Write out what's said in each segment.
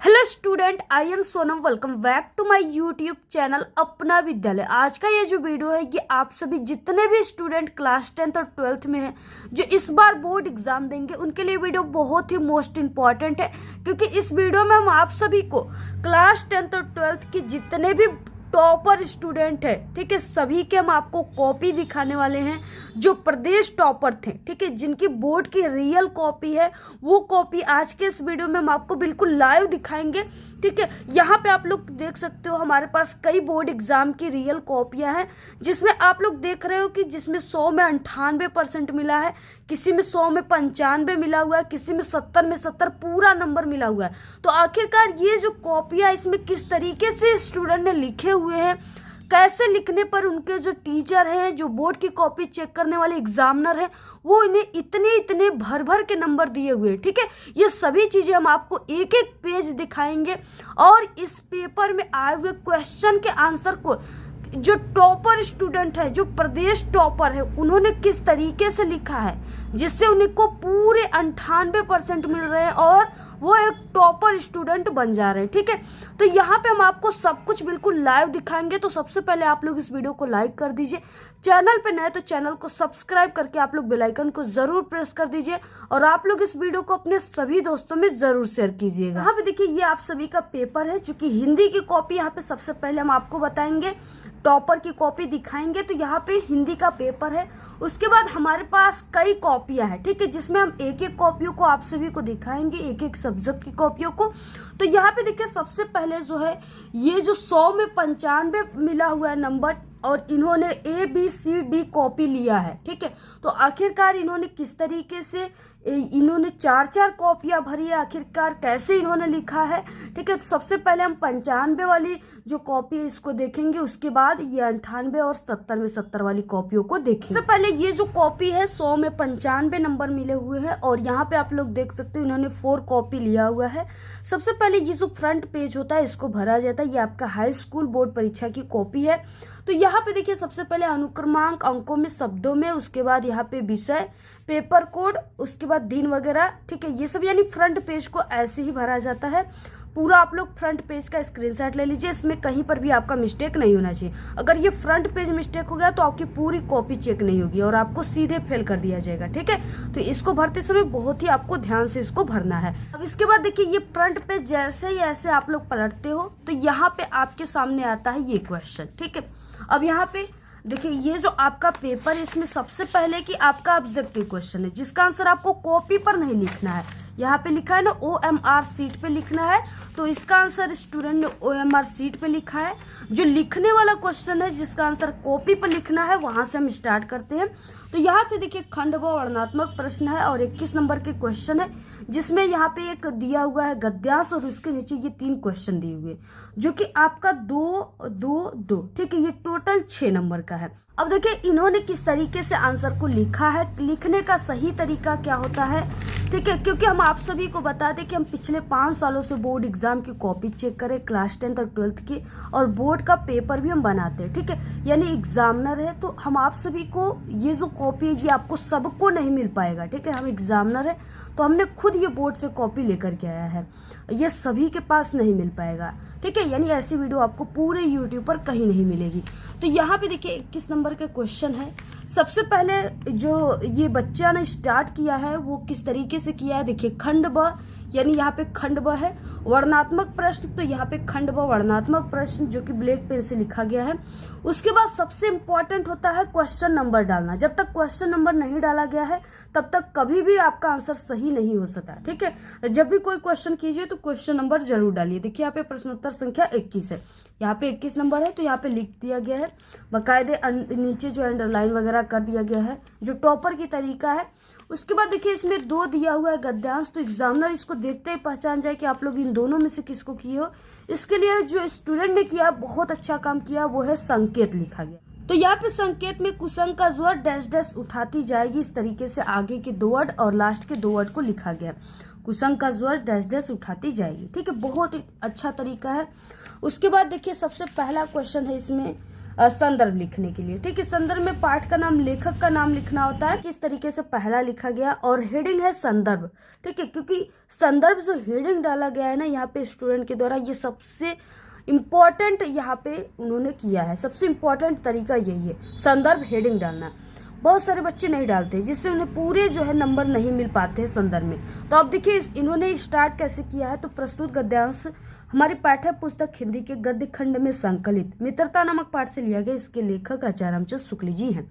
Hello student, I am Sonam. Welcome back to my YouTube channel Apna Vidyalaya. आज का ये जो वीडियो है ये आप सभी जितने भी स्टूडेंट क्लास 10th और 12th में हैं जो इस बार बोर्ड एग्जाम देंगे उनके लिए वीडियो बहुत ही मोस्ट इम्पॉर्टेंट है, क्योंकि इस वीडियो में हम आप सभी को क्लास 10th और 12th की जितने भी टॉपर स्टूडेंट है, ठीक है, सभी के हम आपको कॉपी दिखाने वाले हैं जो प्रदेश टॉपर थे, ठीक है, जिनकी बोर्ड की रियल कॉपी है। वो कॉपी आज के इस वीडियो में हम आपको बिल्कुल लाइव दिखाएंगे, ठीक है। यहाँ पे आप लोग देख सकते हो हमारे पास कई बोर्ड एग्जाम की रियल कॉपियां हैं, जिसमें आप लोग देख रहे हो कि जिसमें 100 में 98% मिला है, किसी में 100 में 95 मिला हुआ है, किसी में 70 में 70 पूरा नंबर मिला हुआ है। तो आखिरकार ये जो कॉपियां इसमें किस तरीके से स्टूडेंट ने लिखे हुए हैं, कैसे लिखने पर उनके जो टीचर हैं, जो बोर्ड की कॉपी चेक करने वाले एग्जामिनर हैं, वो इन्हें इतने भर भर के नंबर दिए हुए हैं, ठीक है। ये सभी चीजें हम आपको एक एक पेज दिखाएंगे और इस पेपर में आए हुए क्वेश्चन के आंसर को जो टॉपर स्टूडेंट है, जो प्रदेश टॉपर है, उन्होंने किस तरीके से लिखा है जिससे उनको पूरे 98% मिल रहे हैं और वो एक टॉपर स्टूडेंट बन जा रहे हैं, ठीक है। तो यहाँ पे हम आपको सब कुछ बिल्कुल लाइव दिखाएंगे। तो सबसे पहले आप लोग इस वीडियो को लाइक कर दीजिए, चैनल पे नए तो चैनल को सब्सक्राइब करके आप लोग बेल आइकन को जरूर प्रेस कर दीजिए और आप लोग इस वीडियो को अपने सभी दोस्तों में जरूर शेयर कीजिएगा। यहाँ पे देखिए ये आप सभी का पेपर है, जो कि हिंदी की कॉपी यहाँ पे सबसे पहले हम आपको बताएंगे, टॉपर की कॉपी दिखाएंगे। तो यहाँ पे हिंदी का पेपर है, उसके बाद हमारे पास कई कॉपियां हैं, ठीक है, जिसमें हम एक एक कॉपियों को आप सभी को दिखाएंगे, एक एक सब्जेक्ट की कॉपियों को। तो यहाँ पे देखिए सबसे पहले जो है ये जो 100 में 95 मिला हुआ है नंबर, और इन्होंने ABCD कॉपी लिया है, ठीक है। तो आखिरकार इन्होंने किस तरीके से इन्होंने 4 कॉपियां भरी है, आखिरकार कैसे इन्होंने लिखा है, ठीक है। तो सबसे पहले हम 95 वाली जो कॉपी है इसको देखेंगे, उसके बाद ये 98 और 70 में 70 वाली कॉपियों को देखेंगे। सबसे पहले ये जो कॉपी है 100 में 95 नंबर मिले हुए हैं और यहाँ पे आप लोग देख सकते हो इन्होंने 4 कॉपी लिया हुआ है। सबसे पहले ये जो फ्रंट पेज होता है इसको भरा जाता है। ये आपका हाई स्कूल बोर्ड परीक्षा की कॉपी है। तो यहाँ पे देखिए सबसे पहले अनुक्रमांक अंकों में, शब्दों में, उसके बाद यहाँ पे विषय, पेपर कोड, उसके बाद दिन वगैरह, ठीक है। ये सब यानी फ्रंट पेज को ऐसे ही भरा जाता है पूरा। आप लोग फ्रंट पेज का स्क्रीनशॉट ले लीजिए, इसमें कहीं पर भी आपका मिस्टेक नहीं होना चाहिए। अगर ये फ्रंट पेज मिस्टेक हो गया तो आपकी पूरी कॉपी चेक नहीं होगी और आपको सीधे फेल कर दिया जाएगा, ठीक है। तो इसको भरते समय बहुत ही आपको ध्यान से इसको भरना है। अब इसके बाद देखिए ये फ्रंट पेज जैसे ही ऐसे आप लोग पलटते हो तो यहाँ पे आपके सामने आता है ये क्वेश्चन, ठीक है। अब यहाँ पे देखिए ये जो आपका पेपर है इसमें सबसे पहले कि आपका ऑब्जेक्टिव क्वेश्चन है, जिसका आंसर आपको कॉपी पर नहीं लिखना है। यहाँ पे लिखा है ना OMR सीट पे लिखना है, तो इसका आंसर स्टूडेंट ने OMR सीट पे लिखा है। जो लिखने वाला क्वेश्चन है जिसका आंसर कॉपी पर लिखना है, वहां से हम स्टार्ट करते हैं। तो यहाँ पे देखिए खंड व वर्णनात्मक प्रश्न है और 21 नंबर के क्वेश्चन है, जिसमें यहाँ पे एक दिया हुआ है गद्यांश और उसके नीचे ये 3 क्वेश्चन दिए हुए, जो कि आपका 2-2-2, ठीक है। ये टोटल 6 नंबर का है। अब देखिए इन्होंने किस तरीके से आंसर को लिखा है, लिखने का सही तरीका क्या होता है, ठीक है। क्योंकि हम आप सभी को बता दें कि हम पिछले 5 सालों से बोर्ड एग्जाम की कॉपी चेक करें, क्लास 10th और 12th की, और बोर्ड का पेपर भी हम बनाते हैं, ठीक है। यानी एग्जामिनर है तो हम आप सभी को ये जो कॉपी है ये आपको सबको नहीं मिल पाएगा, ठीक है। हम एग्जामिनर है तो हमने खुद ये बोर्ड से कॉपी लेकर के आया है, ये सभी के पास नहीं मिल पाएगा, ठीक है। यानी ऐसी वीडियो आपको पूरे यूट्यूब पर कहीं नहीं मिलेगी। तो यहाँ पे देखिए 21 नंबर का क्वेश्चन है। सबसे पहले जो ये बच्चा ने स्टार्ट किया है वो किस तरीके से किया है, देखिए खंड ब, यानी यहाँ पे खंड ब है। वर्णात्मक प्रश्न, तो यहाँ पे खंड ब वर्णात्मक प्रश्न जो कि ब्लैक पेन से लिखा गया है। उसके बाद सबसे इंपॉर्टेंट होता है क्वेश्चन नंबर डालना। जब तक क्वेश्चन नंबर नहीं डाला गया है तब तक कभी भी आपका आंसर सही नहीं हो सकता, ठीक है। जब भी कोई क्वेश्चन कीजिए तो क्वेश्चन नंबर जरूर डालिए। देखिए यहाँ पे प्रश्नोत्तर संख्या 21 है, यहाँ पे 21 नंबर है, तो यहाँ पे लिख दिया गया है बाकायदे, नीचे जो अंडरलाइन वगैरह कर दिया गया है, जो टॉपर की तरीका है। उसके बाद देखिए इसमें 2 दिया हुआ है गद्यांश, तो एग्जामिनर इसको देखते ही पहचान जाए कि आप लोग इन दोनों में से किसको किए हो। इसके लिए जो स्टूडेंट ने किया बहुत अच्छा काम किया, वो है संकेत लिखा गया। तो यहाँ पे संकेत में कुसंग का जोर डैश डैश उठाती जाएगी, इस तरीके से आगे के 2 वर्ड और लास्ट के 2 वर्ड को लिखा गया। कुसंग का जोर डैश डैश उठाती जाएगी, ठीक है। बहुत ही अच्छा तरीका है। उसके बाद देखिए सबसे पहला क्वेश्चन है इसमें संदर्भ लिखने के लिए। ठीक है, संदर्भ में पाठ का नाम, लेखक का नाम लिखना होता है। किस तरीके से पहला लिखा गया और हेडिंग है संदर्भ। ठीक है, क्योंकि संदर्भ जो हेडिंग डाला गया है ना यहाँ पे स्टूडेंट के द्वारा, ये सबसे इम्पोर्टेंट यहाँ पे उन्होंने किया है। सबसे इम्पोर्टेंट तरीका यही है, संदर्भ हेडिंग डालना। बहुत सारे बच्चे नहीं डालते, जिससे उन्हें पूरे जो है नंबर नहीं मिल पाते हैं संदर्भ में। तो अब देखिए इन्होंने स्टार्ट कैसे किया है। तो प्रस्तुत गद्यांश हमारी पाठ्य पुस्तक हिंदी के गद्य खंड में संकलित मित्रता नामक पाठ से लिया गया। इसके लेखक आचार्य रामचंद्र शुक्ल जी हैं।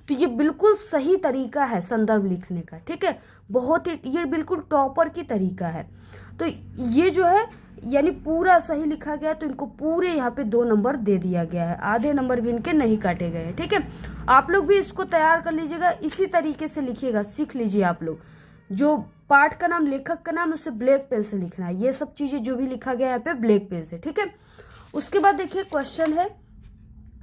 तो ये बिल्कुल सही तरीका है संदर्भ लिखने का। ठीक है, बहुत ही ये बिल्कुल टॉपर की तरीका है। तो ये जो है यानी पूरा सही लिखा गया, तो इनको पूरे यहाँ पे 2 नंबर दे दिया गया है। आधे नंबर भी इनके नहीं काटे गए। ठीक है, आप लोग भी इसको तैयार कर लीजिएगा, इसी तरीके से लिखिएगा, सीख लीजिए आप लोग। जो पाठ का नाम, लेखक का नाम, उसे ब्लैक पेन से लिखना है। ये सब चीजें जो भी लिखा गया यहाँ पे ब्लैक पेन से। ठीक है, उसके बाद देखिए क्वेश्चन है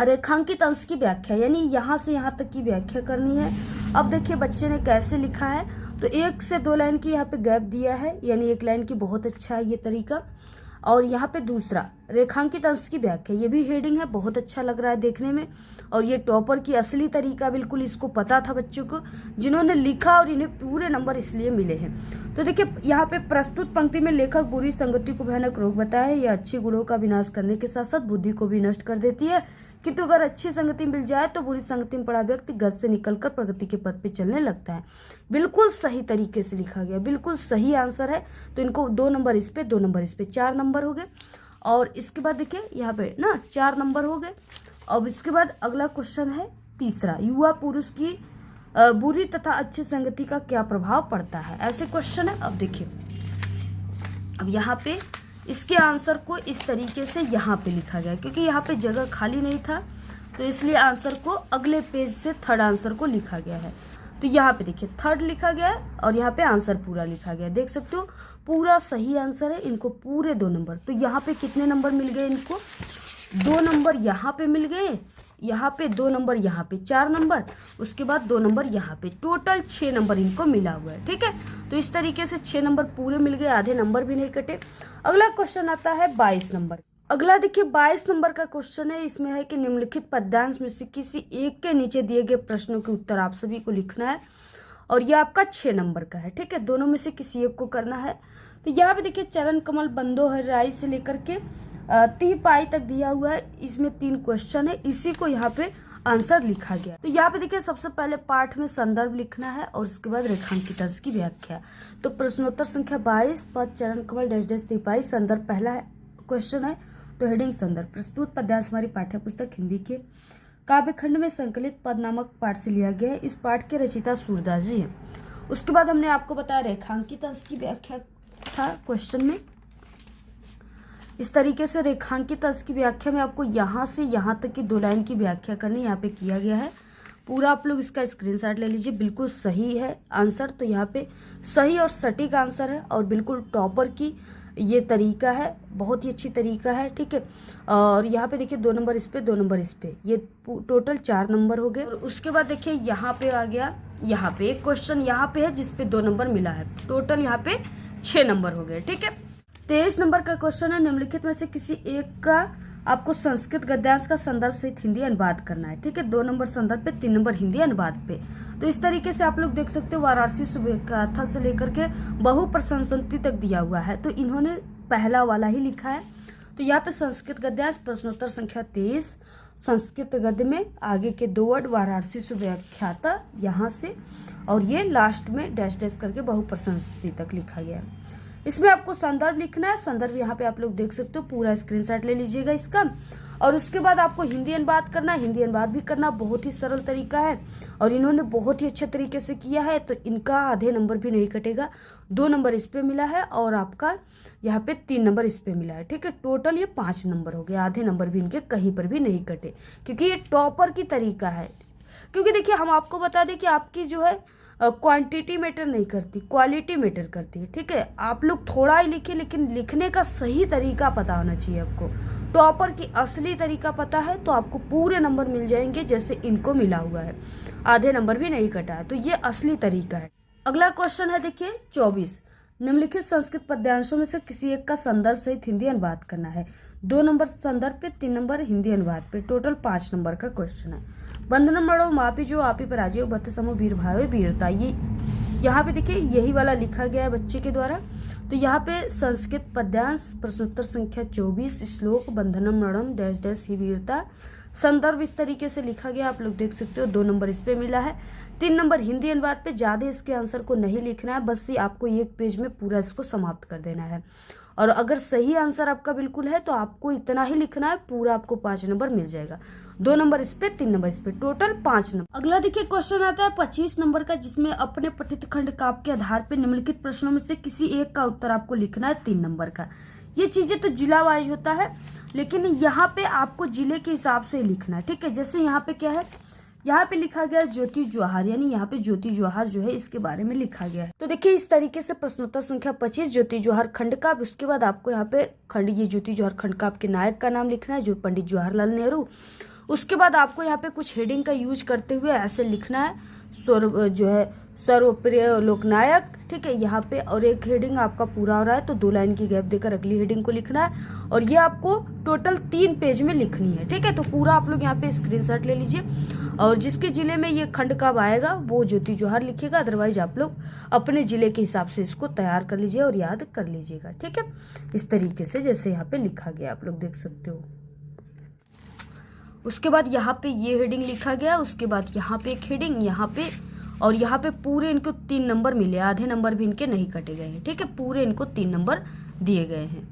रेखांकित अंश की व्याख्या, यानी यहाँ से यहाँ तक की व्याख्या करनी है। अब देखिए बच्चे ने कैसे लिखा है। तो 1 से 2 लाइन की यहाँ पे गैप दिया है, यानी 1 लाइन की, बहुत अच्छा है ये तरीका। और यहाँ पे दूसरा रेखांकित अंश की व्याख्या, ये भी हेडिंग है, बहुत अच्छा लग रहा है देखने में। और ये टॉपर की असली तरीका, बिल्कुल इसको पता था बच्चों को, जिन्होंने लिखा, और इन्हें पूरे नंबर इसलिए मिले हैं। तो देखिए यहाँ पे प्रस्तुत पंक्ति में लेखक बुरी संगति को भयानक रोग बताया है। यह अच्छी गुणों का विनाश करने के साथ साथ बुद्धि को भी नष्ट कर देती है, किंतु अगर अच्छी संगति मिल जाए तो बुरी संगति में पड़ा व्यक्ति गत से निकलकर प्रगति के पथ पे चलने लगता है। बिल्कुल सही तरीके से लिखा गया, बिल्कुल सही आंसर है। तो इनको 2 नंबर इस पे, 2 नंबर इस पे, 4 नंबर हो गए। और इसके बाद देखिए यहाँ पे ना 4 नंबर हो गए। अब इसके बाद अगला क्वेश्चन है तीसरा, युवा पुरुष की बुरी तथा अच्छी संगति का क्या प्रभाव पड़ता है, ऐसे क्वेश्चन है। अब देखिए, अब यहाँ पे इसके आंसर को इस तरीके से यहाँ पे लिखा गया, क्योंकि यहाँ पे जगह खाली नहीं था, तो इसलिए आंसर को अगले पेज से थर्ड आंसर को लिखा गया है। तो यहाँ पे देखिए थर्ड लिखा गया है और यहाँ पे आंसर पूरा लिखा गया है, देख सकते हो पूरा सही आंसर है। इनको पूरे 2 नंबर। तो यहाँ पे कितने नंबर मिल गए इनको, 2 नंबर यहाँ पे मिल गए, यहाँ पे 2 नंबर, यहाँ पे 4 नंबर, उसके बाद 2 नंबर यहाँ पे, टोटल 6 नंबर इनको मिला हुआ है। ठीक है, तो इस तरीके से 6 नंबर पूरे मिल गए, आधे नंबर भी नहीं कटे। अगला क्वेश्चन आता है 22 नंबर। अगला देखिए 22 नंबर का क्वेश्चन है। इसमें है कि निम्नलिखित पद्यांश में से किसी एक के नीचे दिए गए प्रश्नों के उत्तर आप सभी को लिखना है, और यह आपका 6 नंबर का है। ठीक है, दोनों में से किसी एक को करना है। तो यहाँ पे देखिए चरण कमल बंदो है राय से लेकर के 3 पाई तक दिया हुआ है। इसमें 3 क्वेश्चन है, इसी को यहाँ पे आंसर लिखा गया। तो यहाँ पे देखिए सबसे पहले पाठ में संदर्भ लिखना है और उसके बाद रेखांकित अंश की व्याख्या। तो प्रश्नोत्तर संख्या 22, पद चरण कमल डैश डैश तिपाई, संदर्भ पहला क्वेश्चन है। तो हेडिंग संदर्भ, प्रस्तुत पद्यांश हमारी पाठ्य पुस्तक हिंदी के काव्य खंड में संकलित पद नामक पाठ से लिया गया है। इस पाठ के रचयिता सूरदास जी हैं। उसके बाद हमने आपको बताया रेखांकित अंश की व्याख्या था क्वेश्चन में। इस तरीके से रेखांकित अंश की व्याख्या में आपको यहाँ से यहाँ तक की 2 लाइन की व्याख्या करनी यहाँ पे किया गया है। पूरा आप लोग इसका स्क्रीनशॉट ले लीजिए, बिल्कुल सही है आंसर। तो यहाँ पे सही और सटीक आंसर है और बिल्कुल टॉपर की ये तरीका है, बहुत ही अच्छी तरीका है। ठीक है, और यहाँ पे देखिए 2 नंबर इस पे, 2 नंबर इस पे, ये टोटल 4 नंबर हो गए। और उसके बाद देखिए यहाँ पे आ गया, यहाँ पे एक क्वेश्चन यहाँ पे है जिसपे 2 नंबर मिला है, टोटल यहाँ पे 6 नंबर हो गए। ठीक है, 23 नंबर का क्वेश्चन है, निम्नलिखित में से किसी एक का आपको संस्कृत गद्यांश का संदर्भ सहित हिंदी अनुवाद करना है। ठीक है, 2 नंबर संदर्भ पे, 3 नंबर हिंदी अनुवाद पे। तो इस तरीके से आप लोग देख सकते हो वाराणसी शुभगाथा से लेकर के बहु प्रशंसती तक दिया हुआ है। तो इन्होंने पहला वाला ही लिखा है। तो यहाँ पे संस्कृत गद्यांश प्रश्नोत्तर संख्या 23, संस्कृत गद्य में आगे के 2 वर्ड वाराणसी शुभगाथा यहाँ से, और ये लास्ट में डैश डैश करके बहु प्रशंसती तक लिखा गया है। इसमें आपको संदर्भ लिखना है। संदर्भ यहाँ पे आप लोग देख सकते हो, पूरा स्क्रीनशॉट ले लीजिएगा इसका। और उसके बाद आपको हिंदी अनुवाद करना है। हिंदी अनुवाद भी करना बहुत ही सरल तरीका है और इन्होंने बहुत ही अच्छे तरीके से किया है। तो इनका आधे नंबर भी नहीं कटेगा, 2 नंबर इस पे मिला है और आपका यहाँ पे 3 नंबर इस पे मिला है। ठीक है, टोटल ये 5 नंबर हो गए, आधे नंबर भी इनके कहीं पर भी नहीं कटे, क्योंकि ये टॉपर की तरीका है। क्योंकि देखिए हम आपको बता दें कि आपकी जो है क्वांटिटी मैटर नहीं करती, क्वालिटी मैटर करती है। ठीक है, आप लोग थोड़ा ही लिखे, लेकिन लिखने का सही तरीका पता होना चाहिए आपको। टॉपर की असली तरीका पता है तो आपको पूरे नंबर मिल जाएंगे, जैसे इनको मिला हुआ है, आधे नंबर भी नहीं कटा है। तो ये असली तरीका है। अगला क्वेश्चन है देखिए 24, निम्नलिखित संस्कृत पद्यांशों में से किसी एक का संदर्भ सहित हिंदी अनुवाद करना है। 2 नंबर संदर्भ पे, 3 नंबर हिंदी अनुवाद पे। टोटल 5 नंबर का क्वेश्चन है। बंधन मड़ो मापी जो आपी पराजय बत समूह वीर भाई वीरता, ये यहाँ पे देखिए यही वाला लिखा गया है बच्चे के द्वारा। तो यहाँ पे संस्कृत पद्यांश प्रश्नोत्तर संख्या 24 श्लोक बंधनम मरणम डैश डैश ही वीरता, संदर्भ इस तरीके से लिखा गया, आप लोग देख सकते हो। 2 नंबर इस पे मिला है। 3 नंबर हिंदी अनुवाद पे। ज्यादा इसके आंसर को नहीं लिखना है, बस ये आपको एक पेज में पूरा इसको समाप्त कर देना है। और अगर सही आंसर आपका बिल्कुल है तो आपको इतना ही लिखना है, पूरा आपको 5 नंबर मिल जाएगा। 2 नंबर इस पे, 3 नंबर इस पे, टोटल 5 नंबर। अगला देखिए क्वेश्चन आता है 25 नंबर का, जिसमें अपने पठित खंड काव्य के आधार पर निम्नलिखित प्रश्नों में से किसी एक का उत्तर आपको लिखना है 3 नंबर का। ये चीजें तो जिला वाइज होता है, लेकिन यहाँ पे आपको जिले के हिसाब से लिखना है, ठीक है। जैसे यहाँ पे क्या है, यहाँ पे लिखा गया ज्योति जवाहर, यानी यहाँ पे ज्योति जवाहर जो है इसके बारे में लिखा गया है। तो देखिए इस तरीके से प्रश्नोत्तर संख्या 25 ज्योति जवाहर खंड काव्य। उसके बाद आपको यहाँ पे खंड ये ज्योति जवाहर खंड काव्य के नायक का नाम लिखना है, जो पंडित जवाहरलाल नेहरू। उसके बाद आपको यहाँ पे कुछ हेडिंग का यूज करते हुए ऐसे लिखना है, जो है सर्वप्रिय लोकनायक, ठीक है यहाँ पे। और एक हेडिंग आपका पूरा हो रहा है तो 2 लाइन की गैप देकर अगली हेडिंग को लिखना है, और ये आपको टोटल 3 पेज में लिखनी है, ठीक है। तो पूरा आप लोग यहाँ पे स्क्रीनशॉट ले लीजिए, और जिसके जिले में ये खंड काव्य आएगा वो ज्योति जवाहर लिखेगा, अदरवाइज आप लोग अपने जिले के हिसाब से इसको तैयार कर लीजिए और याद कर लीजिएगा, ठीक है। इस तरीके से जैसे यहाँ पे लिखा गया आप लोग देख सकते हो। उसके बाद यहाँ पे ये हेडिंग लिखा गया, उसके बाद यहाँ पे एक हेडिंग, यहाँ पे और यहाँ पे पूरे इनको 3 नंबर मिले, आधे नंबर भी इनके नहीं कटे गए हैं, ठीक है। पूरे इनको 3 नंबर दिए गए हैं।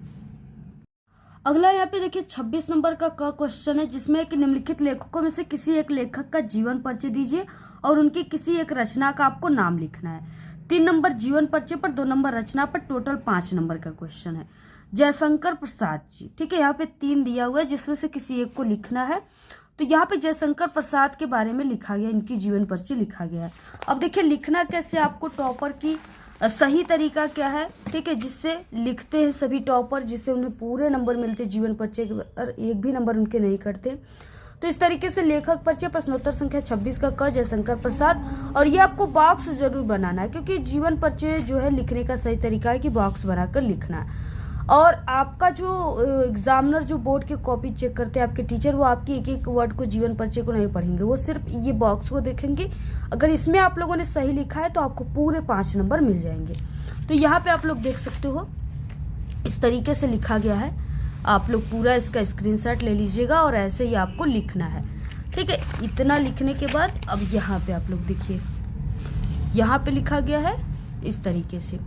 अगला यहाँ पे देखिए 26 नंबर का क्वेश्चन है, जिसमें कि निम्नलिखित लेखकों में से किसी एक लेखक का जीवन परिचय दीजिए और उनकी किसी एक रचना का आपको नाम लिखना है। 3 नंबर जीवन परिचय पर, 2 नंबर रचना पर, टोटल 5 नंबर का क्वेश्चन है। जयशंकर प्रसाद जी, ठीक है। यहाँ पे 3 दिया हुआ है, जिसमें से किसी एक को लिखना है। तो यहाँ पे जयशंकर प्रसाद के बारे में लिखा गया, इनकी जीवन परिचय लिखा गया है। अब देखिए लिखना कैसे, आपको टॉपर की सही तरीका क्या है, ठीक है, जिससे लिखते हैं सभी टॉपर, जिससे उन्हें पूरे नंबर मिलते जीवन परिचय के, और एक भी नंबर उनके नहीं कटते। तो इस तरीके से लेखक परिचय प्रश्नोत्तर संख्या 26 का क जयशंकर प्रसाद। और ये आपको बॉक्स जरूर बनाना है, क्योंकि जीवन परिचय जो है लिखने का सही तरीका है कि बॉक्स बनाकर लिखना है। और आपका जो एग्जामिनर जो बोर्ड के कॉपी चेक करते हैं आपके टीचर, वो आपकी एक एक वर्ड को जीवन परिचय को नहीं पढ़ेंगे, वो सिर्फ ये बॉक्स को देखेंगे। अगर इसमें आप लोगों ने सही लिखा है तो आपको पूरे 5 नंबर मिल जाएंगे। तो यहाँ पे आप लोग देख सकते हो इस तरीके से लिखा गया है, आप लोग पूरा इसका स्क्रीनशॉट ले लीजिएगा और ऐसे ही आपको लिखना है, ठीक है। इतना लिखने के बाद अब यहाँ पे आप लोग देखिए, यहाँ पे लिखा गया है इस तरीके से।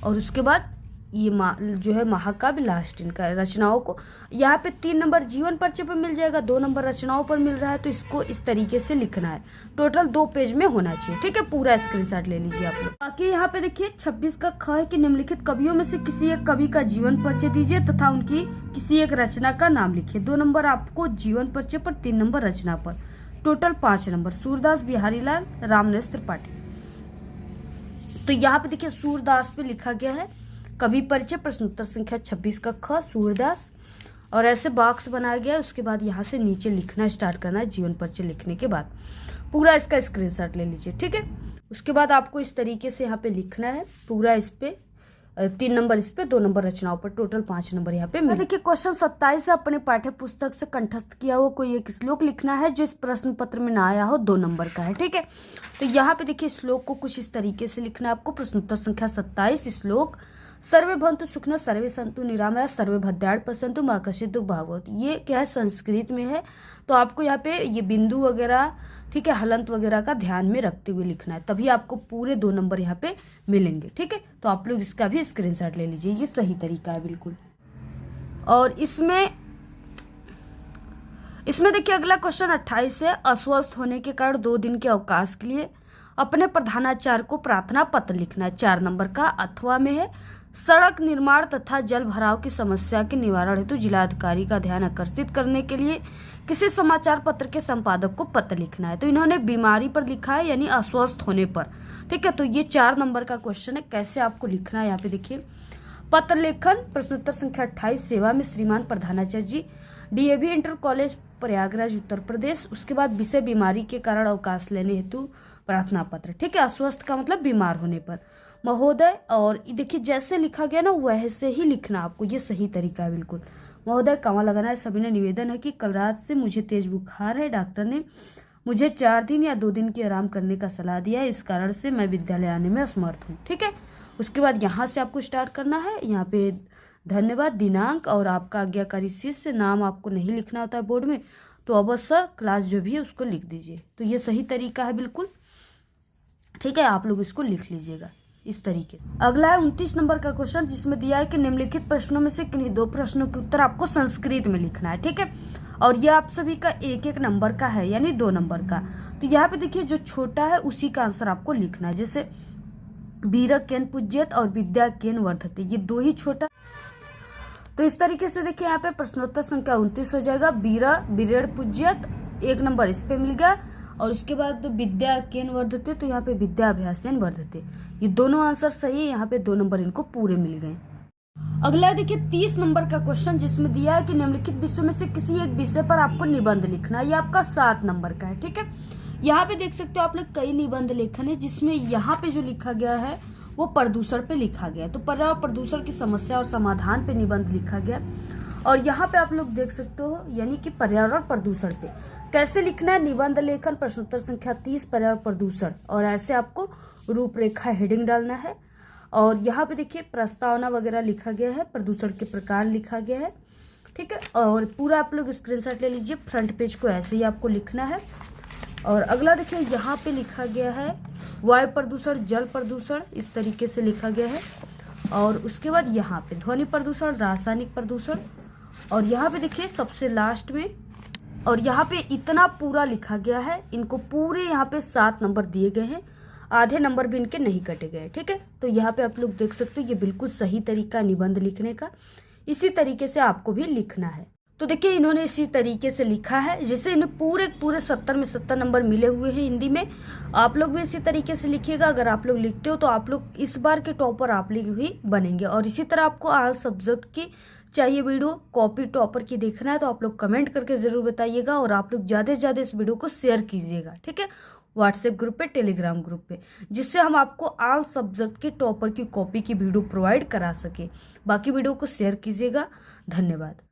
और उसके बाद ये जो है महाकाव्य लास्ट इनका रचनाओं को, यहाँ पे 3 नंबर जीवन परिचय पर मिल जाएगा, 2 नंबर रचनाओं पर मिल रहा है। तो इसको इस तरीके से लिखना है, टोटल 2 पेज में होना चाहिए, ठीक है। पूरा स्क्रीनशॉट ले लीजिए आप लोग। बाकी यहाँ पे देखिए 26 का ख है कि निम्नलिखित कवियों में से किसी एक कवि का जीवन परिचय दीजिए तथा उनकी किसी एक रचना का नाम लिखिए। 2 नंबर आपको जीवन परिचय पर, 3 नंबर रचना पर, टोटल 5 नंबर। सूरदास, बिहारीलाल, रामनरेश त्रिपाठी। तो यहाँ पे देखिए सूरदास पे लिखा गया है कवि परिचय प्रश्नोत्तर संख्या 26 का ख सूरदास, और ऐसे बॉक्स बनाया गया है। उसके बाद यहाँ से नीचे लिखना स्टार्ट करना है जीवन परिचय लिखने के बाद। पूरा इसका स्क्रीनशॉट ले लीजिए, ठीक है। उसके बाद आपको इस तरीके से यहाँ पे लिखना है पूरा, इस पे 3 नंबर इस पे, 2 नंबर रचनाओं पर, टोटल 5 नंबर यहाँ पे। देखिए क्वेश्चन 27 से अपने पाठ्य पुस्तक से कंठस्थ किया हुआ कोई एक श्लोक लिखना है जो इस प्रश्न पत्र में ना आया हो, 2 नंबर का है, ठीक है। तो यहाँ पे देखिए श्लोक को कुछ इस तरीके से लिखना है आपको। प्रश्नोत्तर संख्या 27 श्लोक, सर्वे भवन्तु सुखिनः सर्वे सन्तु निरामया सर्वे भद्राणि पश्यन्तु मा कश्चित् दुःखं भाग्भवेत्। ये क्या है, संस्कृत में है। तो आपको यहाँ पे ये बिंदु वगैरह, ठीक है, हलंत वगैरह का ध्यान में रखते हुए लिखना है, तभी आपको पूरे 2 नंबर यहाँ पे मिलेंगे, ठीक है। तो आप लोग इसका भी स्क्रीनशॉट ले लीजिए, ये सही तरीका है बिल्कुल। और इसमें देखिए अगला क्वेश्चन 28 है, अस्वस्थ होने के कारण 2 दिन के अवकाश के लिए अपने प्रधानाचार्य को प्रार्थना पत्र लिखना है। 4 नंबर का अथवा में है, सड़क निर्माण तथा जल भराव की समस्या के निवारण हेतु जिलाधिकारी का ध्यान आकर्षित करने के लिए किसी समाचार पत्र के संपादक को पत्र लिखना है। तो इन्होंने बीमारी पर लिखा है, यानी अस्वस्थ होने पर, ठीक है। तो ये 4 नंबर का क्वेश्चन है, कैसे आपको लिखना है यहाँ पे देखिए। पत्र लेखन प्रश्नोत्तर संख्या 28, सेवा में श्रीमान प्रधानाचार्य जी, DAV inter college Prayagraj Uttar Pradesh. उसके बाद विषय बीमारी के कारण अवकाश लेने हेतु प्रार्थना पत्र, ठीक है। अस्वस्थ का मतलब बीमार होने पर। महोदय, और देखिए जैसे लिखा गया ना वैसे ही लिखना आपको, ये सही तरीका है बिल्कुल। महोदय कमा लगाना है। सभी ने निवेदन है कि कल रात से मुझे तेज बुखार है, डॉक्टर ने मुझे 4 दिन या 2 दिन की आराम करने का सलाह दिया है, इस कारण से मैं विद्यालय आने में असमर्थ हूँ। ठीक है, उसके बाद यहाँ से आपको स्टार्ट करना है। यहाँ पे धन्यवाद, दिनांक और आपका आज्ञाकारी शिष्य, नाम आपको नहीं लिखना होता है बोर्ड में, तो अवश्य क्लास जो भी है उसको लिख दीजिए। तो ये सही तरीका है बिल्कुल। ठीक है, आप लोग इसको लिख लीजिएगा इस तरीके से। अगला है 29 नंबर का क्वेश्चन, जिसमें दिया है कि निम्नलिखित प्रश्नों में से किन्हीं 2 प्रश्नों के उत्तर आपको संस्कृत में लिखना है। ठीक है, और ये आप सभी का 1-1 नंबर का है, यानी 2 नंबर का। तो यहाँ पे देखिए जो छोटा है उसी का आंसर आपको लिखना है, जैसे वीर केन पूज्यत और विद्या केन वर्धते, ये 2 ही छोटा। तो इस तरीके से देखिए यहाँ पे प्रश्नोत्तर संख्या 29 हो जाएगा। वीरेण पूज्यत 1 नंबर इस पे मिल गया, और उसके बाद विद्या केन वर्धते, तो यहाँ पे विद्या अभ्यासेन वर्धते, ये दोनों आंसर सही है। यहाँ पे 2 नंबर इनको पूरे मिल गए। अगला देखिए 30 नंबर का क्वेश्चन, जिसमें दिया है कि निम्नलिखित विषयों में से किसी एक विषय पर आपको निबंध लिखना है। ये आपका 7 नंबर का है। ठीक है, यहाँ पे देख सकते हो आप लोग कई निबंध लेखन है, जिसमें यहाँ पे जो लिखा गया है वो प्रदूषण पे लिखा गया है। तो पर्यावरण प्रदूषण की समस्या और समाधान पे निबंध लिखा गया। और यहाँ पे आप लोग देख सकते हो, यानी कि पर्यावरण प्रदूषण पे कैसे लिखना है। निबंध लेखन प्रश्नोत्तर संख्या 30 पर्यावरण प्रदूषण, और ऐसे आपको रूपरेखा हेडिंग डालना है। और यहाँ पे देखिए प्रस्तावना वगैरह लिखा गया है, प्रदूषण के प्रकार लिखा गया है। ठीक है, और पूरा आप लोग स्क्रीनशॉट ले लीजिए। फ्रंट पेज को ऐसे ही आपको लिखना है। और अगला देखिए यहाँ पे लिखा गया है वायु प्रदूषण, जल प्रदूषण, इस तरीके से लिखा गया है। और उसके बाद यहाँ पे ध्वनि प्रदूषण, रासायनिक प्रदूषण, और यहाँ पे देखिए सबसे लास्ट में, और यहाँ पे इतना पूरा लिखा गया है। इनको पूरे यहाँ पे 7 नंबर दिए गए हैं, आधे नंबर भी इनके नहीं कटे गए। ठीक है, तो यहाँ पे आप लोग देख सकते हो ये बिल्कुल सही तरीका निबंध लिखने का। इसी तरीके से आपको भी लिखना है। तो देखिए इन्होंने इसी तरीके से लिखा है, जिससे इन्हें पूरे 70 में 70 नंबर मिले हुए हैं हिंदी में। आप लोग भी इसी तरीके से लिखिएगा। अगर आप लोग लिखते हो तो आप लोग इस बार के टॉपर आप लोग ही बनेंगे। और इसी तरह आपको ऑल सब्जेक्ट की चाहिए वीडियो, कॉपी टॉपर की देखना है तो आप लोग कमेंट करके जरूर बताइएगा। और आप लोग ज्यादा से ज्यादा इस वीडियो को शेयर कीजिएगा। ठीक है, व्हाट्सएप ग्रुप पे, टेलीग्राम ग्रुप पे, जिससे हम आपको ऑल सब्जेक्ट के टॉपर की कॉपी की वीडियो प्रोवाइड करा सके। बाकी वीडियो को शेयर कीजिएगा। धन्यवाद।